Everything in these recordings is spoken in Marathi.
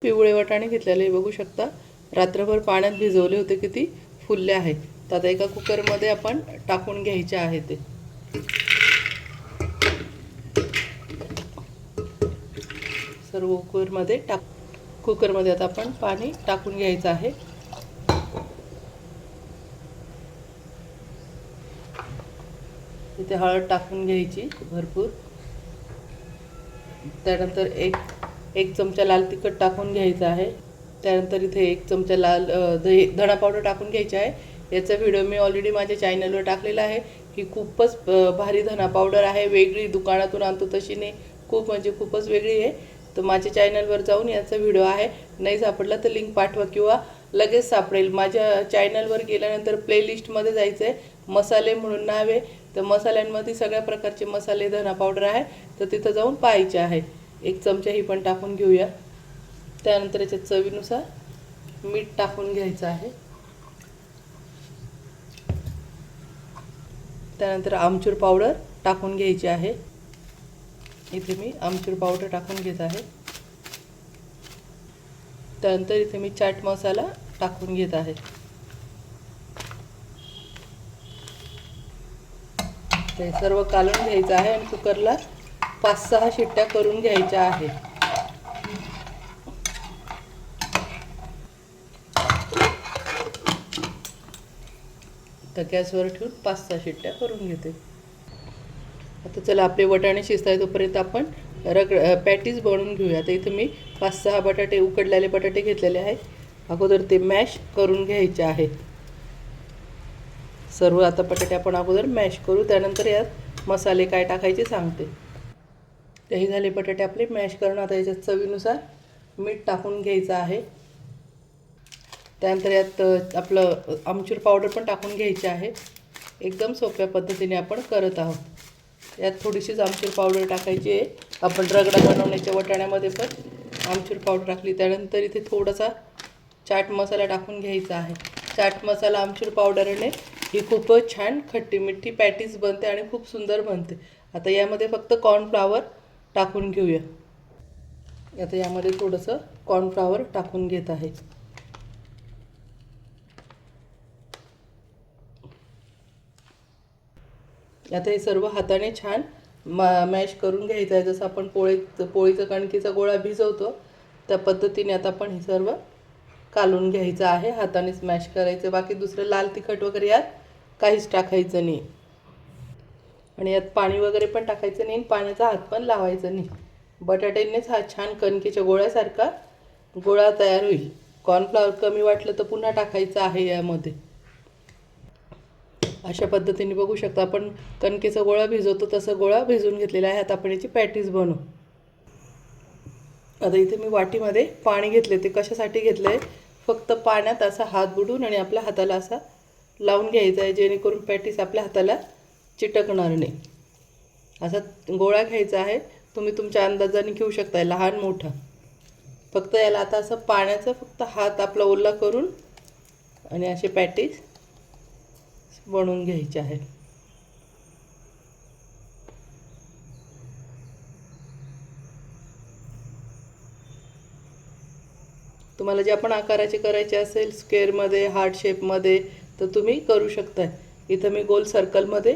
पिवळे वाटाणे घेतलेले बघू शकता, रात्रभर पाण्यात भिजवले होते, किती फुलले आहेत. तर आता एका कुकरमध्ये आपण टाकून घ्यायचे आहे. ते सर्व कुकरमध्ये आता आपण पाणी टाकून घ्यायचं आहे. इथे हळद टाकून घ्यायची भरपूर. त्यानंतर एक चमचा लाल तिखट टाकून घ्यायचं आहे. त्यानंतर इथे 1 चमचा धणा पावडर टाकून घ्यायची आहे. याचा व्हिडिओ मी ऑलरेडी माझ्या चॅनलवर टाकलेला आहे. ही खूपच भारी धणा पावडर आहे, वेगळी, दुकानातून आणतो तशी नाही, म्हणजे खूपच वेगळी आहे. तर माझ्या चॅनलवर जाऊन याचा व्हिडिओ आहे, नाही सापडला तर लिंक पाठवा किंवा लगेच सापडेल. माझ्या चॅनलवर गेल्यानंतर प्लेलिस्टमध्ये जायचं आहे, मसाले म्हणून नाव आहे. तर मसाल्यांमध्ये सगळ्या प्रकारचे मसाले धणा पावडर आहे, तर तिथं जाऊन पाहायचे आहे. 1 चमचा ही पण टाकून घेऊया. त्यानंतर याच्यात चवीनुसार मीठ टाकून घ्यायचं आहे. त्यानंतर आमचूर पावडर टाकून घ्यायची आहे. इथे मी आमचूर पावडर टाकून घेत आहे. त्यानंतर इथे मी चाट मसाला टाकून घेत आहे. ते सर्व कालून घ्यायचं आहे आणि कुकरला 5-6 शिट्ट्या करून घ्यायच्या आहे. तर गॅसवर ठेवून 5-6 शिट्ट्या करून घेते. आता चला, आपले वाटाणे शिजताय तोपर्यंत आपण पॅटीस बनवून घेऊया. तर इथे मी 5-6 बटाटे, उकडलेले बटाटे घेतलेले आहेत. अगोदर ते मॅश करून घ्यायचे आहेत सर्व. आता बटाटे आपण अगोदर मॅश करू, त्यानंतर यात मसाले काय टाकायचे सांगते. तेही झाले बटाटे आपले मॅश करून. आता याच्यात चवीनुसार मीठ टाकून घ्यायचं आहे. त्यानंतर यात आपलं आमचूर पावडर पण टाकून घ्यायची आहे. एकदम सोप्या पद्धतीने आपण करत आहोत. यात थोडीशीच आमचूर पावडर टाकायची आहे. आपण रगडा बनवण्याच्या वाटाण्यामध्ये पण आमचूर पावडर टाकली. त्यानंतर इथे थोडासा चाट मसाला टाकून घ्यायचा आहे. चाट मसाला आमचूर पावडरने ही खूपच छान खट्टी मिठी पॅटीस बनते आणि खूप सुंदर बनते. आता यामध्ये फक्त कॉर्नफ्लॉवर टाकून घेऊया. आता यामध्ये थोडंसं कॉर्नफ्लॉवर टाकून घेत आहे. आता हे सर्व हाताने छान मॅश करून घ्यायचं आहे. जसं आपण पोळीचं कणकीचा गोळा भिजवतो त्या पद्धतीने आता आपण हे सर्व कालून घ्यायचं आहे. हातानेच मॅश करायचं. बाकी दुसरं लाल तिखट वगैरे यात काहीच टाकायचं नाही. आणि यात पाणी वगैरे पण टाकायचं नाही, पाण्याचा हात पण लावायचा नाही. बटाट्यांनीच हा छान कणकेच्या गोळ्यासारखा गोळा तयार होईल. कॉर्नफ्लॉवर कमी वाटलं तर पुन्हा टाकायचं आहे यामध्ये. अशा पद्धतीने बघू शकता, आपण कणकेचा गोळा भिजवतो तसं गोळा भिजवून घेतलेला आहे. आता आपण याची पॅटीस बनवू. आता इथे मी वाटीमध्ये पाणी घेतले. ते कशासाठी घेतलं आहे, फक्त पाण्यात असा हात बुडून आणि आपल्या हाताला असा लावून घ्यायचा आहे, जेणेकरून पॅटीस आपल्या हाताला चिटकणार नाही. असा गोळा घ्यायचा आहे. तुम्ही तुमच्या अंदाजाने घेऊ शकता, लहान मोठा. फक्त याला आता असं पाण्याचा फक्त हात आपला ओला करून आणि असे पॅटीस बनवून घ्यायचे आहे. तुम्हाला जे आपण आकाराचे करायचे असेल, स्क्वेअरमध्ये, हार्ट शेपमध्ये, तर तुम्ही करू शकता. इथं मी गोल सर्कलमध्ये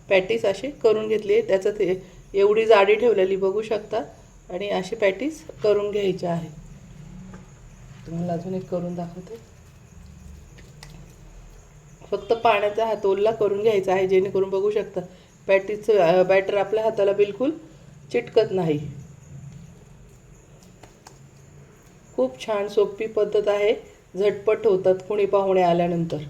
पॅटीस असे करून घेतली आहे. त्याचं ते एवढी जाडी ठेवलेली बघू शकता. आणि असे पॅटीस करून घ्यायचे आहे. तुम्हाला अजून एक करून दाखवते. फक्त पाण्याचा हात ओला करून घ्यायचा आहे, जेणेकरून बघू शकता पॅटीसचं बॅटर आपल्या हाताला बिलकुल चिटकत नाही. खूप छान सोपी पद्धत आहे, झटपट होतात कुणी पाहुणे आल्यानंतर.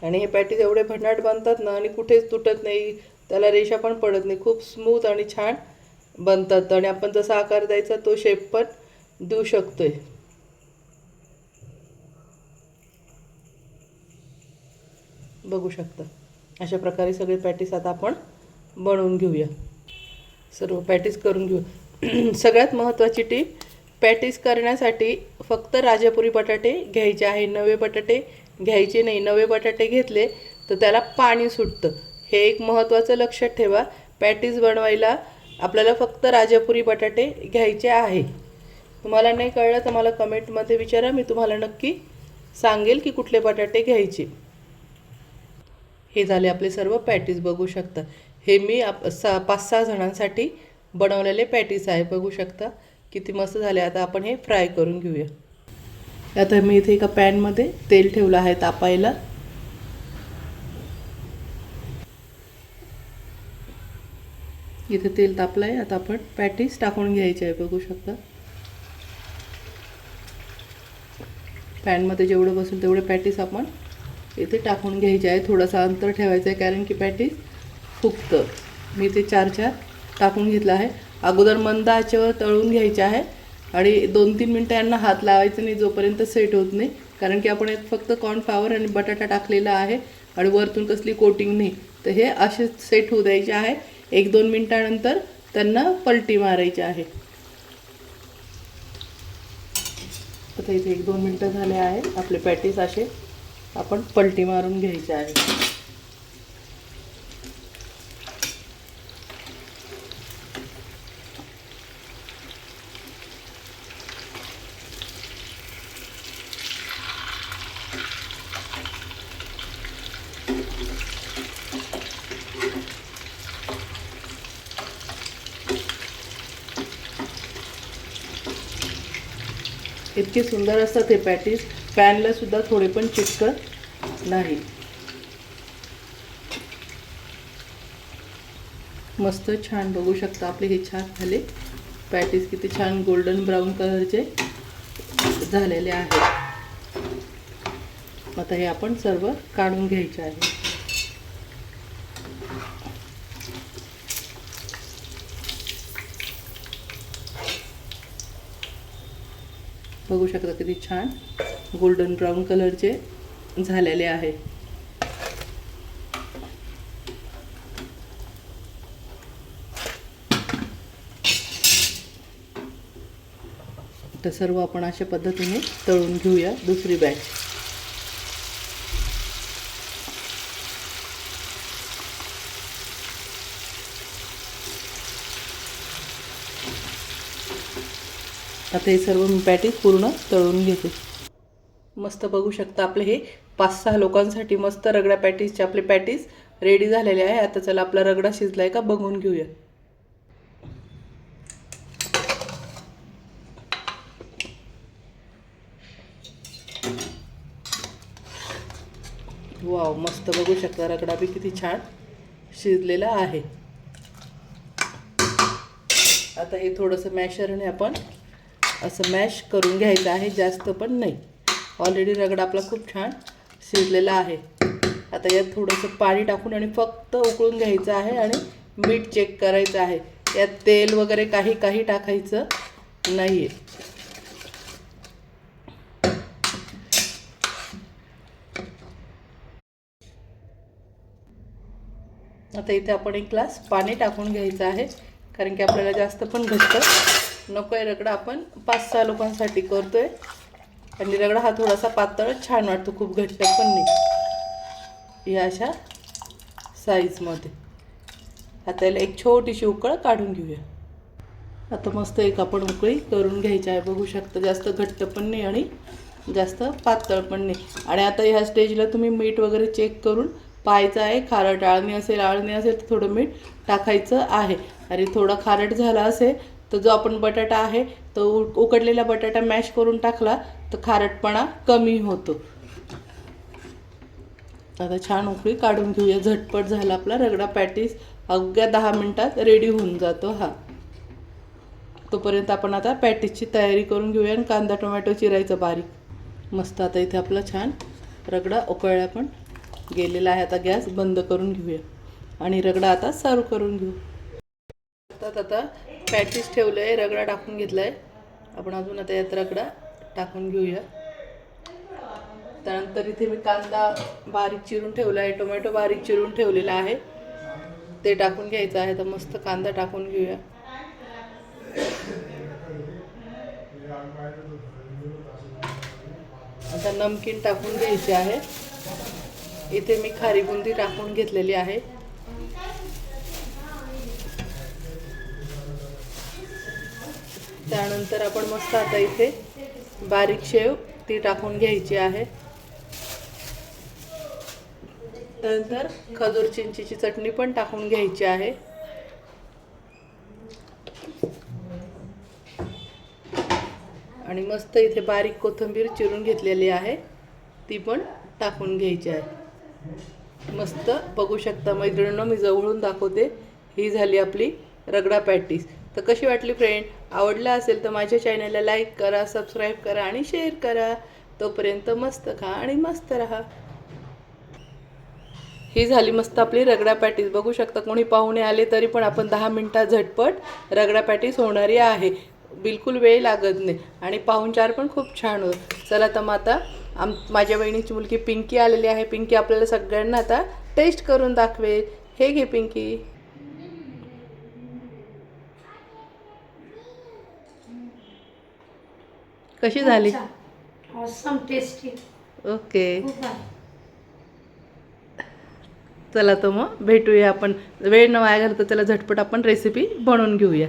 आणि हे पॅटीस एवढे भन्नाट बनतात ना, आणि कुठेच तुटत नाही, त्याला रेषा पण पडत नाही. खूप स्मूथ आणि छान बनतात. आणि आपण जसा आकार द्यायचा तो शेप पण देऊ शकतोय. बघू शकता अशा प्रकारे सगळे पॅटीस आता आपण बनवून घेऊया. सर्व पॅटीस करून घेऊ. सगळ्यात महत्त्वाची टीप, पॅटीस करण्यासाठी फक्त राजापुरी बटाटे घ्यायचे आहे. नवे बटाटे घ्यायचे नाही. नवे बटाटे घेतले तर त्याला पाणी सुटतं. हे एक महत्त्वाचं लक्षात ठेवा. पॅटीस बनवायला आपल्याला फक्त राजापुरी बटाटे घ्यायचे आहे. तुम्हाला नाही कळलं तर मला कमेंटमध्ये विचारा, मी तुम्हाला नक्की सांगेल की कुठले बटाटे घ्यायचे. हे झाले आपले सर्व पॅटीस, बघू शकता. हे मी 5-6 जणांसाठी बनवलेले पॅटीस आहे. बघू शकता किती मस्त झाले. आता आपण हे फ्राय करून घेऊया. आता मी इथे एका पॅनमध्ये तेल ठेवलं आहे तापायला. इथे तेल तापलं आहे. आता आपण पॅटीस टाकून घ्यायचे आहे. बघू शकता पॅनमध्ये जेवढं बसेल तेवढे पॅटीस आपण इथे टाकून घ्यायचे आहे. थोडासा अंतर ठेवायचं आहे कारण की पॅटीस फुगतं. मी ते 4 टाकून घेतलं आहे. अगोदर मंद आचेवर तळून घ्यायचे आहे आणि 2-3 मिनटं यांना हात लावायचं नाही जोपर्यंत सेट होत नाही, कारण की आपण यात फक्त कॉर्नफ्लॉवर आणि बटाटा टाकलेला आहे आणि वरतून कसली कोटिंग नाही. तर हे असे सेट होऊ द्यायचे आहे. 1-2 मिनटानंतर त्यांना पलटी मारायची आहे. आता इथे 1-2 मिनटं झाले आहे. आपले पॅटीस असे आपण पलटी मारून घ्यायचे आहे. इतके सुंदर असतात हे पॅटीस, पॅनला सुद्धा थोडे पण चिटकत नाही. मस्त छान बघू शकता आपले हे छान झाले पॅटीस. किती छान गोल्डन ब्राऊन कलरचे झालेले आहेत. आता हे आपण सर्व काढून घ्यायचे आहे. बघू शकता किती छान गोल्डन ब्राऊन कलरचे झालेले आहे. तर सर्व आपण अशा पद्धतीने तळून घेऊया दुसरी बॅच. आता हे सर्व मी पॅटीस पूर्ण तळून घेते. मस्त बघू शकता आपले हे 5-6 लोकांसाठी मस्त रगडा पॅटीसचे आपले पॅटीस रेडी झालेले आहे. आता चला आपला रगडा शिजलाय का बघून घेऊया. वाव, मस्त बघू शकता रगडा बी किती छान शिजलेला आहे. आता हे थोडंसं मॅशरने आपण असं मॅश करून घ्यायचं आहे, जास्त पण नाही. ऑलरेडी रगडा आपला खूप छान शिजलेला आहे. आता यात थोडंसं पाणी टाकून आणि फक्त उकळून घ्यायचं आहे आणि मीठ चेक करायचं आहे. यात तेल वगैरे काही टाकायचं नाही आहे. आता इथे आपण 1 ग्लास पाणी टाकून घ्यायचं आहे, कारण की आपल्याला जास्त पण घट्ट नको आहे रगडा. आपण 5-6 लोकांसाठी करतोय आणि रगडा हा थोडासा पातळ छान वाटतो, खूप घट्ट पण नाही. या अशा साईजमध्ये आता याला एक छोटीशी उकळ काढून घेऊया. आता मस्त एक आपण उकळी करून घ्यायची आहे. बघू शकता जास्त घट्ट पण नाही आणि जास्त पातळ पण नाही. आणि आता ह्या स्टेजला तुम्ही मीठ वगैरे चेक करून पाहायचं आहे. खारट आळणी असेल तर थोडं मीठ टाकायचं आहे. आणि थोडा खारट झाला असेल तर जो आपण बटाटा आहे तो उकडलेला बटाटा मॅश करून टाकला तर खारटपणा कमी होतो. आता छान उकळी काढून घेऊया. झटपट झाला आपला रगडा पॅटीस, अवघ्या 10 मिनिटात रेडी होऊन जातो हा. तोपर्यंत आपण आता पॅटीसची तयारी करून घेऊया आणि कांदा टोमॅटो चिरायचा बारीक. मस्त आता इथे आपला छान रगडा उकळला पण गेलेला आहे. आता गॅस बंद करून घेऊया आणि रगडा आता सर्व करून घेऊ. आता पॅटीस ठेवलं आहे, रगडा टाकून घेतला आहे आपण. अजून आता यात रगडा टाकून घेऊया. त्यानंतर इथे मी कांदा बारीक चिरून ठेवला आहे, टोमॅटो बारीक चिरून ठेवलेला आहे, ते टाकून घ्यायचं आहे. तर मस्त कांदा टाकून घेऊया. आता नमकीन टाकून घ्यायचे आहे. इथे मी खारी बुंदी टाकून घेतलेली आहे. त्यानंतर आपण मस्त आता इथे बारीक शेव ती टाकून घ्यायची आहे. त्यानंतर खजूर चिंचेची चटणी पण टाकून घ्यायची आहे. आणि मस्त इथे बारीक कोथिंबीर चिरून घेतलेली आहे ती पण टाकून घ्यायची आहे. मस्त बघू शकता मैत्रिणींनो, मी जवळून दाखवते. ही झाली आपली रगडा पॅटीस. तर कशी वाटली फ्रेंड? आवडला असेल तर माझ्या चॅनलला लाईक करा, सबस्क्राईब करा आणि शेअर करा. तोपर्यंत मस्त खा आणि मस्त राहा. ही झाली मस्त आपली रगडा पॅटीस. बघू शकता कोणी पाहुणे आले तरी पण आपण 10 मिनिटात झटपट रगडा पॅटीस होणारी आहे. बिलकुल वेळ लागत नाही आणि पाहुणचार पण खूप छान होत. चला तर मग आता माझ्या बहिणीची मुलगी पिंकी आलेली आहे. पिंकी आपल्याला सगळ्यांना आता टेस्ट करून दाखवेल. हे घे पिंकी. कशी झाली? Awesome tasty. ओके. चला तर मग भेटूया आपण. वेळ न वाया घालता त्याला झटपट आपण रेसिपी बनवून घेऊया.